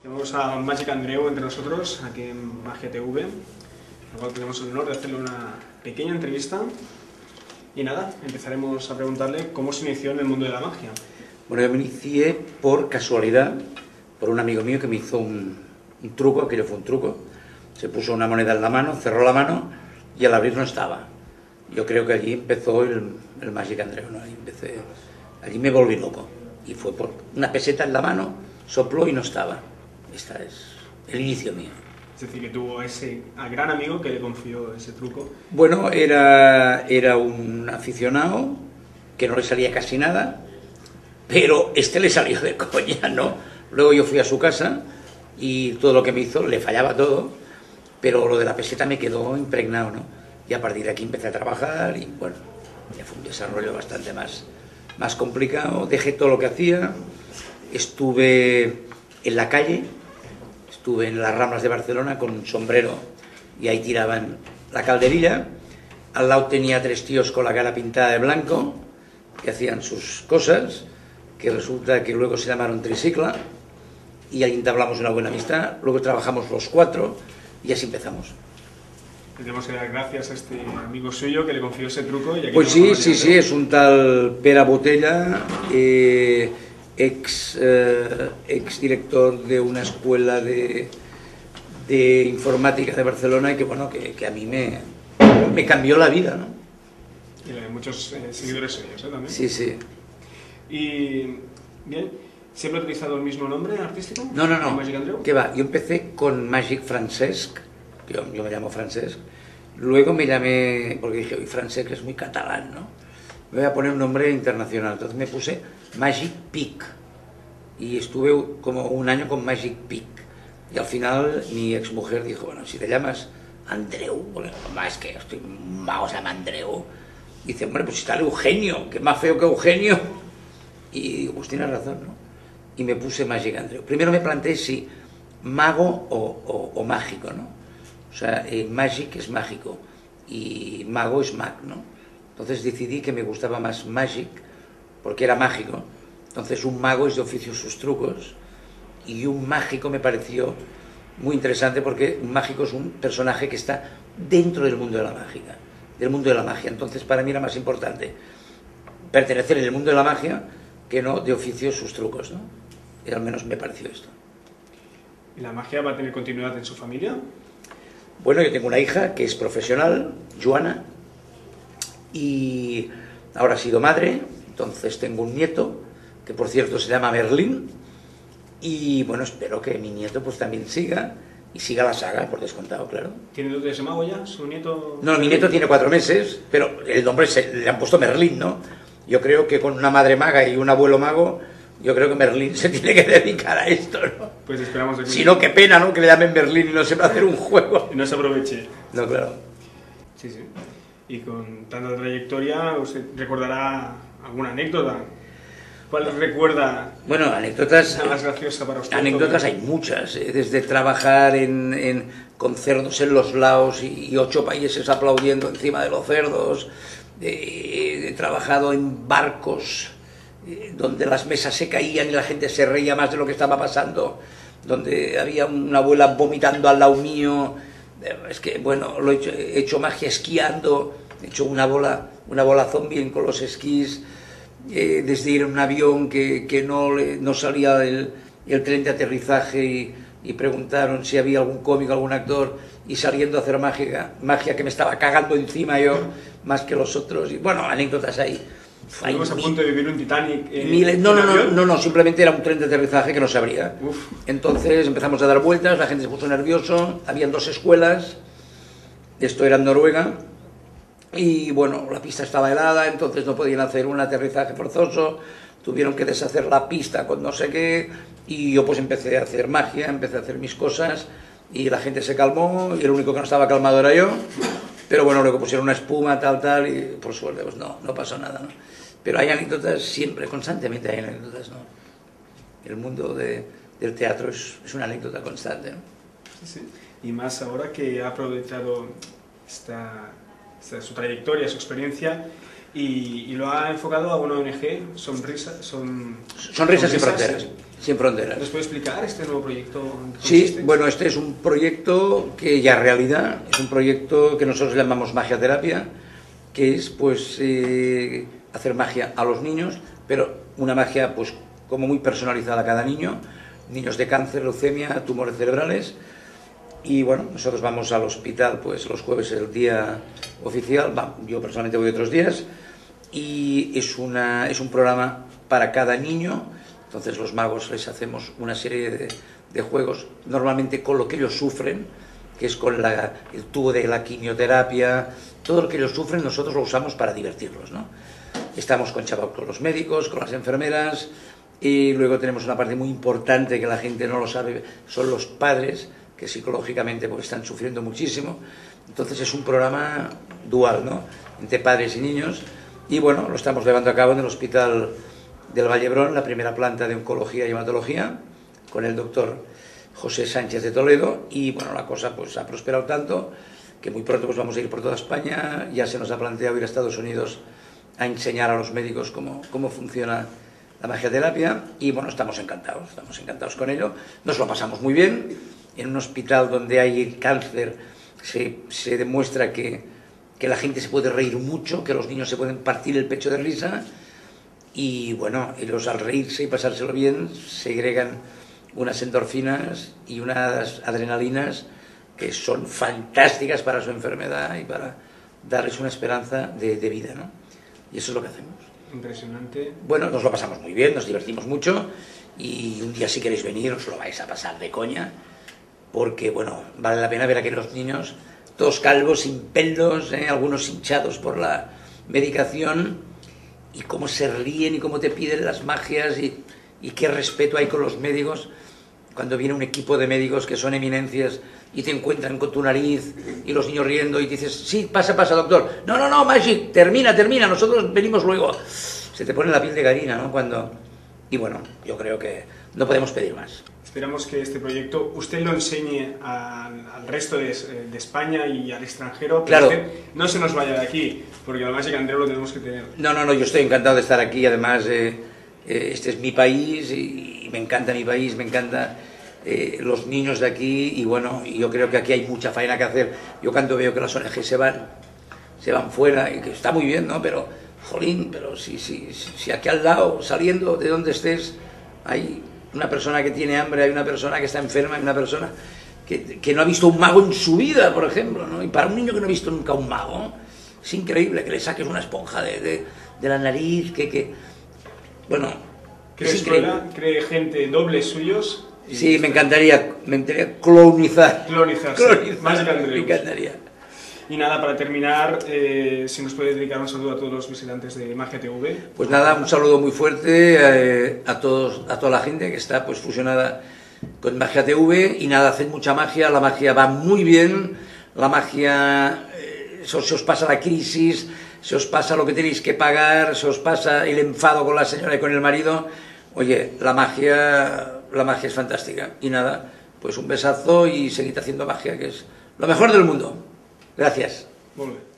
Tenemos a Magic Andreu entre nosotros, aquí en Magia TV, al cual tenemos el honor de hacerle una pequeña entrevista. Y nada, empezaremos a preguntarle cómo se inició en el mundo de la magia. Bueno, yo me inicié por casualidad, por un amigo mío que me hizo un truco, aquello fue un truco. Se puso una moneda en la mano, cerró la mano y al abrir no estaba. Yo creo que allí empezó el Magic Andreu, ¿no? Allí me volví loco. Y fue por una peseta en la mano, sopló y no estaba. Este es el inicio mío. Es decir, que tuvo ese gran amigo que le confió ese truco. Bueno, era un aficionado que no le salía casi nada, pero este le salió de coña, ¿no? Luego yo fui a su casa y todo lo que me hizo le fallaba todo, pero lo de la peseta me quedó impregnado, ¿no? Y a partir de aquí empecé a trabajar y bueno, ya fue un desarrollo bastante más complicado. Dejé todo lo que hacía, estuve en la calle, estuve en las Ramblas de Barcelona con un sombrero y ahí tiraban la calderilla. Al lado tenía 3 tíos con la cara pintada de blanco que hacían sus cosas, que resulta que luego se llamaron Tricicla y ahí entablamos una buena amistad. Luego trabajamos los 4 y así empezamos. Tenemos que dar gracias a este amigo suyo que le confió ese truco. Y aquí pues sí, es un tal Pere Botella, ex director de una escuela de informática de Barcelona y que bueno, que a mí me cambió la vida, ¿no? Y la de muchos seguidores suyos, ¿eh? También. Sí, sí. Y bien, ¿siempre ha utilizado el mismo nombre artístico? No. Magic Andreu. ¿Qué va? Yo empecé con Magic Francesc, que yo me llamo Francesc. Luego me llamé, porque dije, oye, Francesc es muy catalán, ¿no? Me voy a poner un nombre internacional. Entonces me puse Magic Pic. Y estuve como un año con Magic Pic. Y al final mi exmujer dijo, bueno, si te llamas Andreu, bueno, más que estoy mago, se llama Andreu. Y dice, hombre, pues si está el Eugenio, que es más feo que Eugenio. Y digo, pues tienes razón, ¿no? Y me puse Magic Andreu. Primero me planteé si mago o mágico, ¿no? O sea, Magic es mágico y mago es mag, ¿no? Entonces decidí que me gustaba más Magic porque era mágico. Entonces un mago es de oficio sus trucos y un mágico me pareció muy interesante porque un mágico es un personaje que está dentro del mundo de la mágica, del mundo de la magia. Entonces para mí era más importante pertenecer en el mundo de la magia que no de oficio sus trucos, ¿no? Y al menos me pareció esto. ¿Y la magia va a tener continuidad en su familia? Bueno, yo tengo una hija que es profesional, Joana, y ahora ha sido madre, entonces tengo un nieto, que por cierto se llama Merlín, y bueno, espero que mi nieto pues también siga, y siga la saga, por descontado, claro. ¿Tiene dotes de mago ya, su nieto? No, mi nieto tiene 4 meses, pero el nombre le han puesto Merlín, ¿no? Yo creo que con una madre maga y un abuelo mago, yo creo que Merlín se tiene que dedicar a esto, ¿no? Pues esperamos aquí. Si no, qué pena, ¿no? Que le llamen Merlín y no sepa hacer un juego. Y no se aproveche. No, claro. Sí. Y con tanta trayectoria, ¿usted recordará alguna anécdota? ¿Cuál recuerda? Bueno, anécdotas. La más graciosa para usted. Anécdotas hay muchas, desde trabajar con cerdos en los laos y 8 países aplaudiendo encima de los cerdos. He trabajado en barcos donde las mesas se caían y la gente se reía más de lo que estaba pasando, donde había una abuela vomitando al lado mío. Es que, bueno, he hecho magia esquiando, he hecho una bola zombie con los esquís, desde ir en un avión que no salía el tren de aterrizaje y preguntaron si había algún cómico, algún actor, y saliendo a hacer magia que me estaba cagando encima yo más que los otros. Y bueno, anécdotas ahí. ¿Estuvimos a punto de vivir un Titanic? No, simplemente era un tren de aterrizaje que no se abría. Entonces empezamos a dar vueltas, la gente se puso nervioso, habían 2 escuelas, esto era en Noruega, y bueno, la pista estaba helada, entonces no podían hacer un aterrizaje forzoso, tuvieron que deshacer la pista con no sé qué, y yo pues empecé a hacer magia, empecé a hacer mis cosas, y la gente se calmó, y el único que no estaba calmado era yo. Pero bueno, luego pusieron una espuma, tal, y por suerte, pues no pasó nada, ¿no? Pero hay anécdotas siempre, constantemente hay anécdotas, ¿no? El mundo del teatro es una anécdota constante, ¿no? Sí. Y más ahora que ha aprovechado su trayectoria, su experiencia, y lo ha enfocado a una ONG, Sonrisas y Fronteras. sin fronteras. ¿Nos puede explicar este nuevo proyecto? Sí, bueno, este es un proyecto que ya es realidad, es un proyecto que nosotros llamamos magia terapia, que es pues hacer magia a los niños, pero una magia pues como muy personalizada a cada niño, niños de cáncer, leucemia, tumores cerebrales. Y bueno, nosotros vamos al hospital pues los jueves, el día oficial, yo personalmente voy otros días, y es un programa para cada niño. Entonces los magos les hacemos una serie de juegos, normalmente con lo que ellos sufren, que es con el tubo de la quimioterapia, todo lo que ellos sufren nosotros lo usamos para divertirlos, ¿no? Estamos con los médicos, con las enfermeras, y luego tenemos una parte muy importante que la gente no lo sabe, son los padres, que psicológicamente pues, están sufriendo muchísimo. Entonces es un programa dual, ¿no?, entre padres y niños, y bueno, lo estamos llevando a cabo en el Hospital del Vallebrón, la primera planta de oncología y hematología, con el doctor José Sánchez de Toledo, y bueno, la cosa pues ha prosperado tanto que muy pronto pues vamos a ir por toda España. Ya se nos ha planteado ir a Estados Unidos a enseñar a los médicos cómo funciona la magioterapia, y bueno, estamos encantados con ello. Nos lo pasamos muy bien. En un hospital donde hay cáncer se demuestra que la gente se puede reír mucho, que los niños se pueden partir el pecho de risa, y bueno, ellos al reírse y pasárselo bien segregan unas endorfinas y unas adrenalinas que son fantásticas para su enfermedad y para darles una esperanza de vida, ¿no? Y eso es lo que hacemos. Impresionante. Bueno, nos lo pasamos muy bien, nos divertimos mucho, y un día si queréis venir os lo vais a pasar de coña, porque bueno, vale la pena ver a aquellos niños, todos calvos, sin pelos, algunos hinchados por la medicación, y cómo se ríen y cómo te piden las magias, y qué respeto hay con los médicos cuando viene un equipo de médicos que son eminencias y te encuentran con tu nariz y los niños riendo y dices, sí, pasa, doctor. No, Magic, termina, nosotros venimos luego. Se te pone la piel de gallina, ¿no? Y bueno, yo creo que no podemos pedir más. Esperamos que este proyecto usted lo enseñe al resto de España y al extranjero. Claro. Usted no se nos vaya de aquí, porque al Magic Andreu lo tenemos que tener. No, yo estoy encantado de estar aquí. Además, este es mi país y me encanta mi país, me encanta los niños de aquí, y bueno, yo creo que aquí hay mucha faena que hacer. Yo cuando veo que las ONG se van fuera, y que está muy bien, ¿no? Pero, jolín, pero si aquí al lado, saliendo de donde estés, hay una persona que tiene hambre, hay una persona que está enferma, hay una persona que no ha visto un mago en su vida, por ejemplo, ¿no? Y para un niño que no ha visto nunca un mago, es increíble que le saques una esponja de la nariz, bueno, cree gente dobles suyos. Sí, me encantaría clonizar. Magic Andreu. Me encantaría. Y nada, para terminar, si nos puede dedicar un saludo a todos los visitantes de Magia TV. Pues nada, un saludo muy fuerte a toda la gente que está pues fusionada con Magia TV, y nada, haced mucha magia, la magia va muy bien, la magia, se os pasa la crisis, se os pasa lo que tenéis que pagar, se os pasa el enfado con la señora y con el marido. Oye, la magia es fantástica. Y nada, pues un besazo y seguid haciendo magia, que es lo mejor del mundo. Gracias. Muy bien.